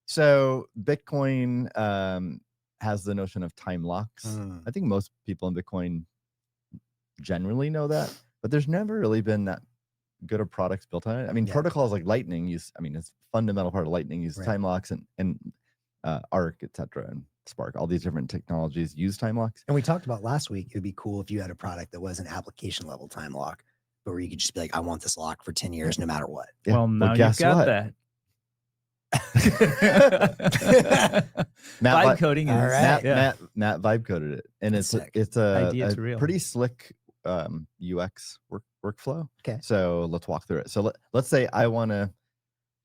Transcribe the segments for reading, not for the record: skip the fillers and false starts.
So Bitcoin has the notion of time locks. I think most people in Bitcoin generally know that, but there's never really been that good of products built on it. I mean, protocols like Lightning use, I mean, it's a fundamental part of Lightning, use time locks and Arc, etc., and Spark, all these different technologies use time locks. And we talked about last week, it would be cool if you had a product that was an application level time lock, but where you could just be like, I want this lock for 10 years, no matter what. Yeah. Well, now you've got that. Matt vibe coding is Matt vibe coded it, and it's a pretty slick UX workflow. Okay, so let's walk through it. So let's say I want to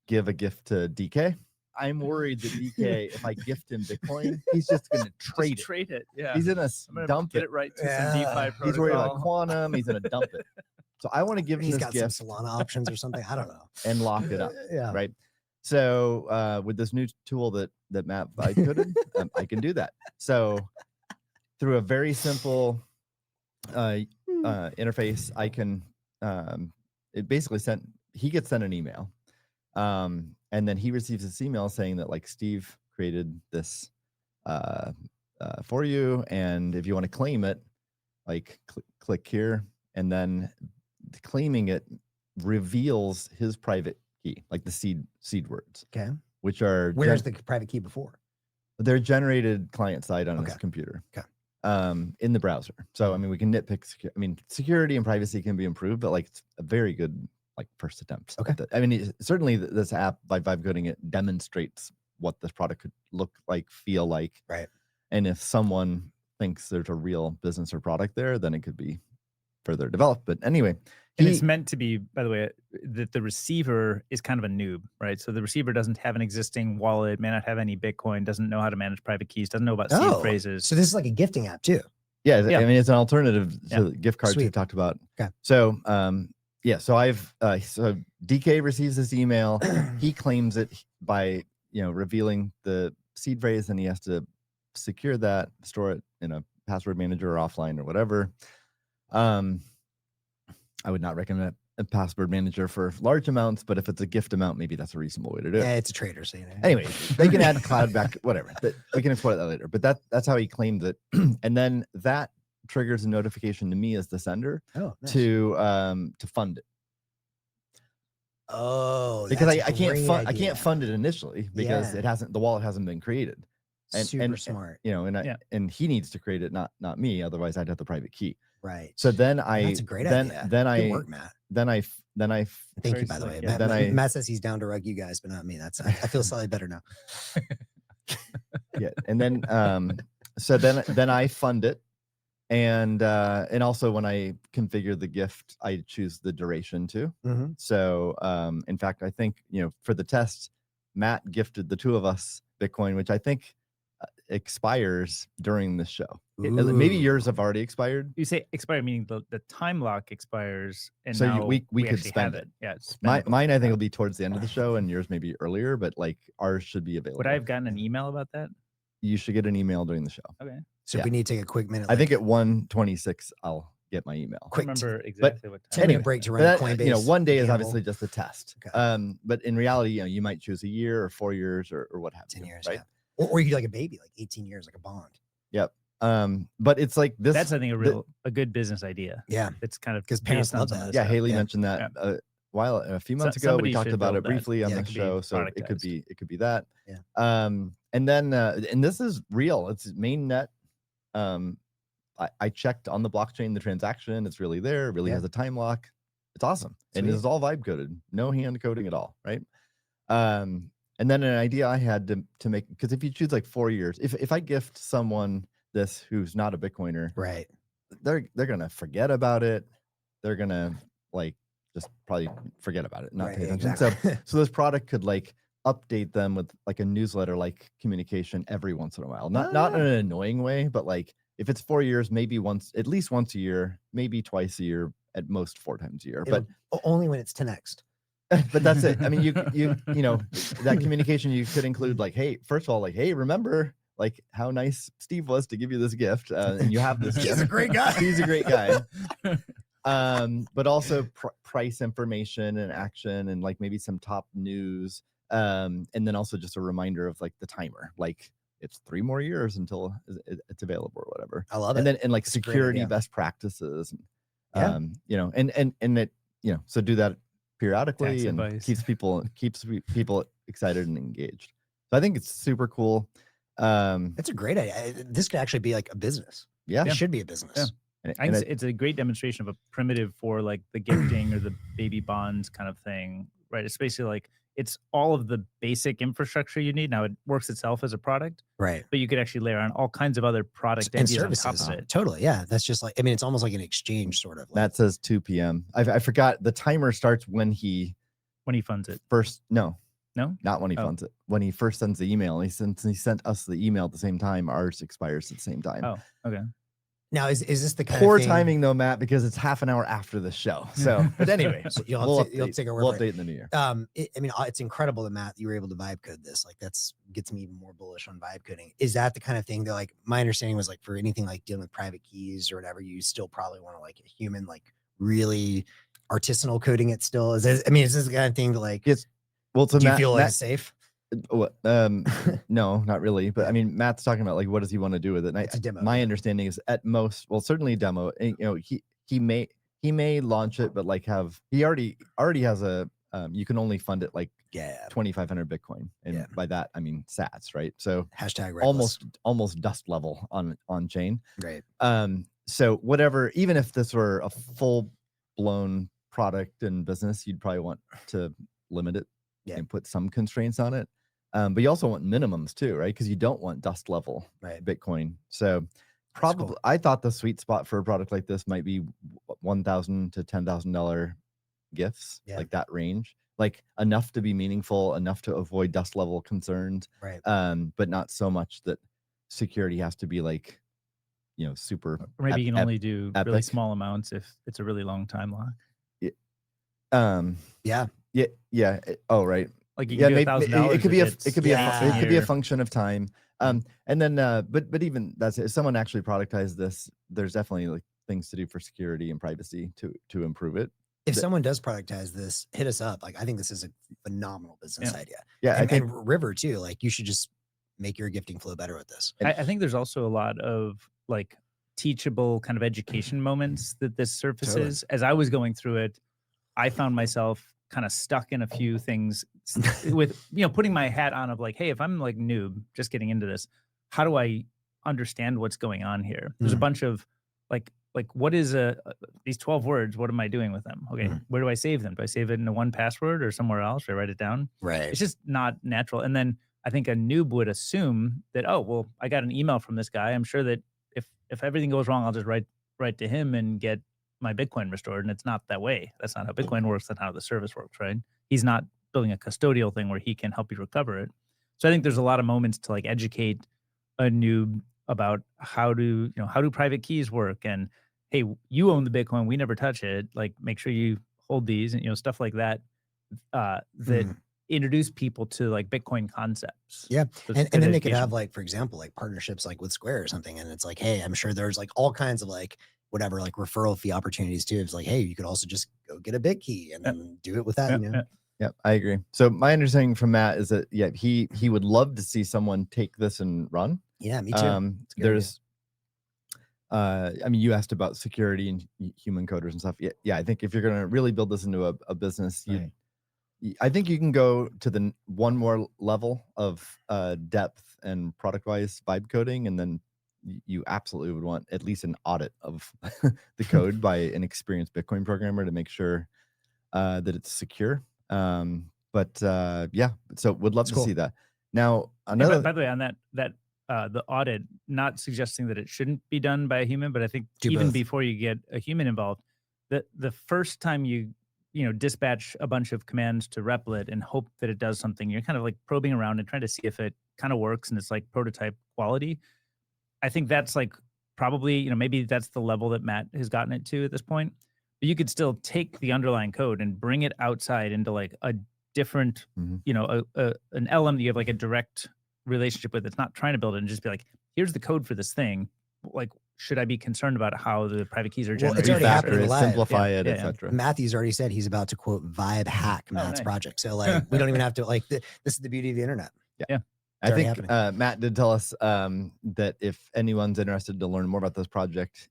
give a gift to DK. I'm worried that DK, if I gift him Bitcoin, he's just going to trade it. Yeah, he's gonna dump it right to some DeFi protocol. He's worried about quantum. He's going to dump it. So I want to give him he's this got gift, some Solana options or something. I don't know, and lock it up. Right. So with this new tool that Matt vibe coded, I can do that. So through a very simple interface, I can it basically he gets sent an email, and then he receives this email saying that like Steve created this for you, and if you want to claim it, like click here, and then claiming it reveals his private key, like the seed words. Okay. Which are where's the private key before? They're generated client side on his computer. Okay. In the browser. So I mean, we can nitpick. I mean, security and privacy can be improved, but like it's a very good like first attempt. Okay. I mean, certainly this app by vibe coding it demonstrates what this product could look like, feel like. Right. And if someone thinks there's a real business or product there, then it could be further developed. But anyway, and it's meant to be, by the way, that the receiver is kind of a noob, right? So the receiver doesn't have an existing wallet, may not have any Bitcoin, doesn't know how to manage private keys, doesn't know about seed phrases. So this is like a gifting app too. Yeah, I mean, it's an alternative to the gift cards we've talked about. Okay. So yeah, so so DK receives this email. He claims it by revealing the seed phrase, and he has to secure that, store it in a password manager or offline or whatever. I would not recommend a password manager for large amounts, but if it's a gift amount, maybe that's a reasonable way to do it. Yeah, it's a trader. So anyway, they can add cloud back, whatever. We can explore that later. But that's how he claimed it, and then that triggers a notification to me as the sender to fund it. Oh, because I can't fund it initially because the wallet hasn't been created. And, super smart. And he needs to create it, not me. Otherwise, I'd have the private key. Right. So then that's a great idea. Good work, Matt. Then I thank you, by the way. Matt says he's down to rug you guys, but not me. I feel slightly better now. Yeah, and then so then I fund it, and also when I configure the gift, I choose the duration too. So in fact, I think for the test, Matt gifted the two of us Bitcoin, which I think expires during the show. Maybe yours have already expired. You say expired, meaning the time lock expires, and so now we could spend it. Yeah, mine I think will be towards the end of the show, and yours maybe earlier, but like ours should be available. Would I have gotten an email about that? You should get an email during the show. Okay. So if we need to take a quick minute, I think at 1:26 I'll get my email. Quick, remember exactly what time. 10-minute break to run Coinbase. One day is obviously just a test. Okay. But in reality, you might choose a year or 4 years or what have you. 10 years, right? Yeah. Or you could like a baby, like 18 years, like a bond. Yep. But it's like this. That's I think a good business idea. Yeah. It's kind of because parents love that. Yeah, Haley mentioned that a few months ago. We talked about it briefly on the show, so it could be that. Yeah. And then and this is real. It's mainnet. I checked on the blockchain the transaction. It's really there. It really has a time lock. It's awesome. Sweet. And it's all vibe coded. No hand coding at all. Right. And then an idea I had to make, because if you choose like 4 years, if I gift someone this who's not a Bitcoiner, right, they're gonna forget about it. They're gonna like just probably forget about it, not pay attention. Exactly. So this product could like update them with like a newsletter like communication every once in a while. Not in an annoying way, but like if it's 4 years, maybe at least once a year, maybe twice a year, at most 4 times a year. But only when it's 10x. But that's it. I mean, you that communication you could include like, hey, first of all, like, hey, remember like how nice Steve was to give you this gift, and you have this. He's a great guy. He's a great guy. But also price information and action, and like maybe some top news. And then also just a reminder of like the timer, like it's 3 more years until it's available or whatever. I love it. And then and like That's a great security idea. best practices. Yeah. You know, and it, you know, so do that periodically Tax and advice. keeps people excited and engaged. So I think it's super cool. It's a great idea. This could actually be like a business. Yeah. It should be a business. Yeah. I think it's a great demonstration of a primitive for like the gifting or the baby bonds kind of thing, right? It's basically like it's all of the basic infrastructure you need. Now it works itself as a product, Right. but you could actually layer on all kinds of other product And ideas on services. top of it. Totally. Yeah. That's just like, I mean, it's almost like an exchange sort of. Like, That says 2 p.m. I forgot the timer starts when he funds it. First, no, No, not when he funds it. When he first sends the email, he sent us the email at the same time. Ours expires at the same time. Oh, okay. now is this the kind Poor of thing, timing though, Matt, because it's half an hour after the show. So, but anyway, So you'll we'll take our word we'll for it. update in the new year. I mean, it's incredible that Matt, you were able to vibe code this. Like that's gets me even more bullish on vibe coding. Is that the kind of thing that like my understanding was like for anything like dealing with private keys or whatever, you still probably want to like a human, like really artisanal coding it still? Is this, I mean, is this the kind of thing that like, Yes. Well, so do you Matt, feel like Matt, safe? No, not really. But I mean, Matt's talking about like what does he want to do with it? And It's a demo. my understanding is at most, well, certainly a demo. And, you know, he may launch it, but like he already has a you can only fund it like 2,500 Bitcoin, and by that I mean Sats, right? So hashtag reckless. almost dust level on chain. Right. So whatever, even if this were a full blown product and business, you'd probably want to limit it and put some constraints on it. But you also want minimums too, right? Because you don't want dust level Bitcoin. So probably cool. I thought the sweet spot for a product like this might be $1,000 to $10,000 gifts, like that range, like enough to be meaningful, enough to avoid dust level concerns, right? But not so much that security has to be like, you know, super. Or maybe you can only do really epic. small amounts if it's a really long time lock. Oh, right. Like you can do maybe $1,000. it could be a function of time. And then but even that's if someone actually productized this, there's definitely like things to do for security and privacy to improve it. If someone does productize this, hit us up. Like I think this is a phenomenal business idea. Yeah, and, I think River too. Like you should just make your gifting flow better with this. I think there's also a lot of like teachable kind of education moments that this surfaces. Totally. As I was going through it, I found myself kind of stuck in a few things with, you know, putting my hat on of like, hey, if I'm like noob, just getting into this, how do I understand what's going on here? There's a bunch of like what is these 12 words? What am I doing with them? Okay, where do I save them? Do I save it in a 1Password or somewhere else? Should I write it down? Right. It's just not natural. And then I think a noob would assume that, oh, well, I got an email from this guy. I'm sure that if everything goes wrong, I'll just write to him and get my Bitcoin restored. And it's not that way. That's not how Bitcoin works. That's not how the service works, right? He's not building a custodial thing where he can help you recover it. So I think there's a lot of moments to like educate a noob about how do private keys work, and hey, you own the Bitcoin, we never touch it. Like make sure you hold these, and stuff like that. That introduce people to like Bitcoin concepts. Yeah. And then they could have like, for example, like partnerships like with Square or something. And it's like, hey, I'm sure there's like all kinds of like whatever, like referral fee opportunities too. It's like, hey, you could also just go get a bit key and then do it with that, Yeah, I agree. So my understanding from Matt is that he would love to see someone take this and run. Yeah, me too. There's I mean, you asked about security and human coders and stuff. Yeah, I think if you're gonna really build this into a business, I think you can go to the one more level of depth and product wise vibe coding, and then you absolutely would want at least an audit of the code by an experienced Bitcoin programmer to make sure that it's secure. But so would love to see that. Now, another. By the way, on that the audit, not suggesting that it shouldn't be done by a human, but I think even before you get a human involved, the first time you dispatch a bunch of commands to Replit and hope that it does something, you're kind of like probing around and trying to see if it kind of works and it's like prototype quality. I think that's like probably, maybe that's the level that Matt has gotten it to at this point. But you could still take the underlying code and bring it outside into like a different, an LM that you have like a direct relationship with. It's not trying to build it and just be like, here's the code for this thing. Like, should I be concerned about how the private keys are Well, it's generated? already happening Refactor it, live. simplify it, Yeah. etc. Matthew's already said he's about to quote vibe hack Matt's nice. project. So like we don't even have to like this is the beauty of the internet. Yeah. I already think Matt did tell us that if anyone's interested to learn more about this project,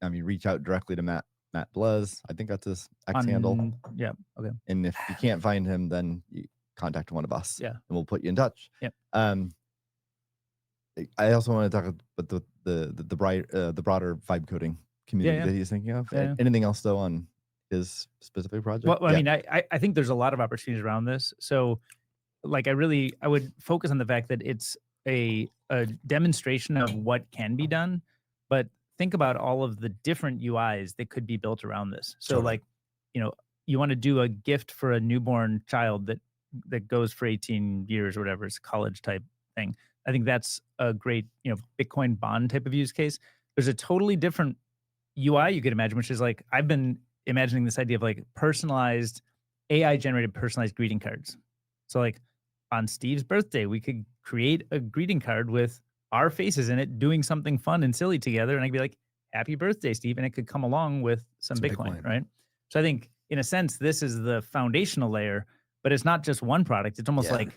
reach out directly to Matt Bluz. I think that's his X handle. Yeah. Okay. And if you can't find him, then you contact one of us. Yeah. And we'll put you in touch. Yep. I also want to talk about the broader vibe coding community that he's thinking of. Yeah. Anything else though on his specific project? Well, I mean, I think there's a lot of opportunities around this. So like I would focus on the fact that it's a demonstration of what can be done, but think about all of the different UIs that could be built around this. So Totally. like, you want to do a gift for a newborn child that goes for 18 years or whatever, it's a college type thing. I think that's a great, Bitcoin bond type of use case. There's a totally different UI you could imagine, which is like, I've been imagining this idea of like personalized, AI generated personalized greeting cards. So like on Steve's birthday, we could create a greeting card with our faces in it, doing something fun and silly together. And I could be like, happy birthday, Steve. And it could come along with some Bitcoin, right? So I think in a sense, this is the foundational layer, but it's not just one product. It's almost like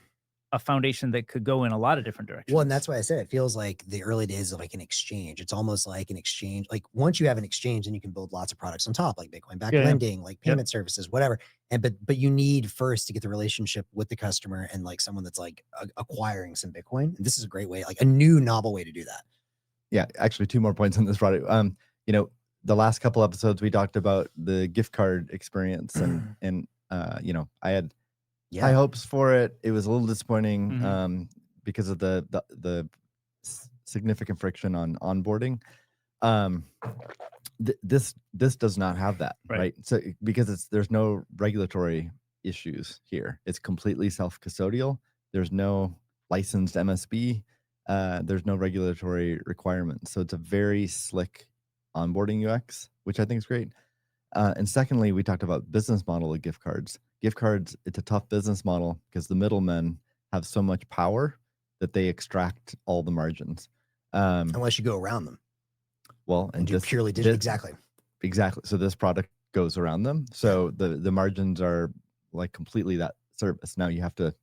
a foundation that could go in a lot of different directions. Well, and that's why I said it feels like the early days of like an exchange. It's almost like an exchange. Like once you have an exchange, then you can build lots of products on top, like Bitcoin backed lending, like payment services, whatever. And but you need first to get the relationship with the customer and like someone that's like acquiring some Bitcoin. And this is a great way, like a new novel way to do that. Yeah, actually, 2 more points on this product. The last couple episodes we talked about the gift card experience, and I had high hopes for it. It was a little disappointing because of the significant friction on onboarding. This does not have that, right? So because there's no regulatory issues here. It's completely self-custodial. There's no licensed MSB. There's no regulatory requirements. So it's a very slick onboarding UX, which I think is great. And secondly, we talked about business model of gift cards. Gift cards, it's a tough business model because the middlemen have so much power that they extract all the margins. Unless you go around them. Well, and do purely digital. Exactly. So this product goes around them. So the margins are like completely that service. Now you have to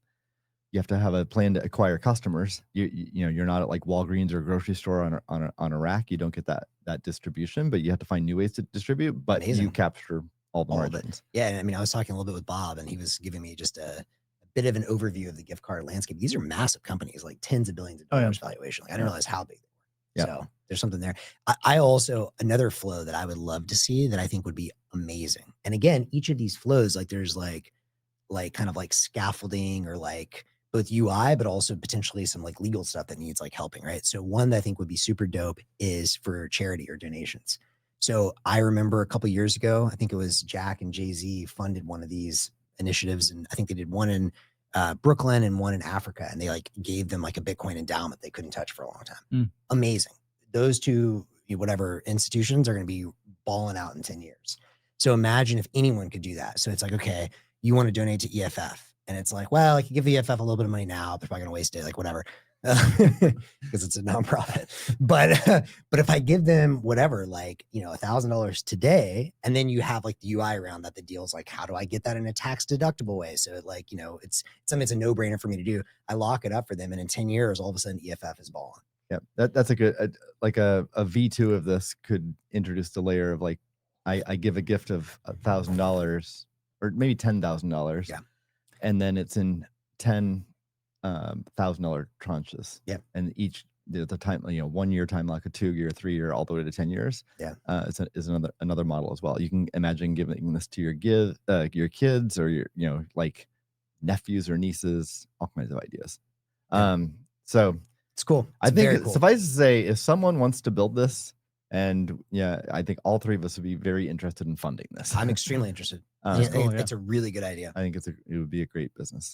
have a plan to acquire customers. You're not at like Walgreens or a grocery store on a rack. You don't get that distribution, but you have to find new ways to distribute. But you capture all the margins. Yeah, and I mean, I was talking a little bit with Bob, and he was giving me just a bit of an overview of the gift card landscape. These are massive companies, like tens of billions of dollars valuation. Like I didn't realize how big they were. So there's something there. I also another flow that I would love to see that I think would be amazing. And again, each of these flows, like there's like kind of like scaffolding or like both UI, but also potentially some like legal stuff that needs like helping, right? So one that I think would be super dope is for charity or donations. So I remember a couple of years ago, I think it was Jack and Jay-Z funded one of these initiatives. And I think they did one in Brooklyn and one in Africa. And they like gave them like a Bitcoin endowment they couldn't touch for a long time. Amazing. Those two, whatever institutions are going to be balling out in 10 years. So imagine if anyone could do that. So it's like, okay, you want to donate to EFF. And it's like, well, I can give EFF a little bit of money now, but I'm probably going to waste it, like whatever, because it's a nonprofit. But if I give them whatever, like, $1,000 today, and then you have like the UI around that, the deal's like, how do I get that in a tax deductible way? So like, it's something it's a no brainer for me to do. I lock it up for them. And in 10 years, all of a sudden EFF is balling. Yeah. That's a good, like a V2 of this could introduce the layer of like, I give a gift of $1,000 or maybe $10,000. Yeah. And then it's in $10,000 tranches. Yeah. And each the time, 1 year time lock, a 2 year, 3 year, all the way to 10 years. Yeah. Is another model as well. You can imagine giving this to your kids or your like nephews or nieces, all kinds of ideas. So it's cool. I think suffice to say, if someone wants to build this, and I think all three of us would be very interested in funding this. I'm extremely interested. It's a really good idea. I think it would be a great business.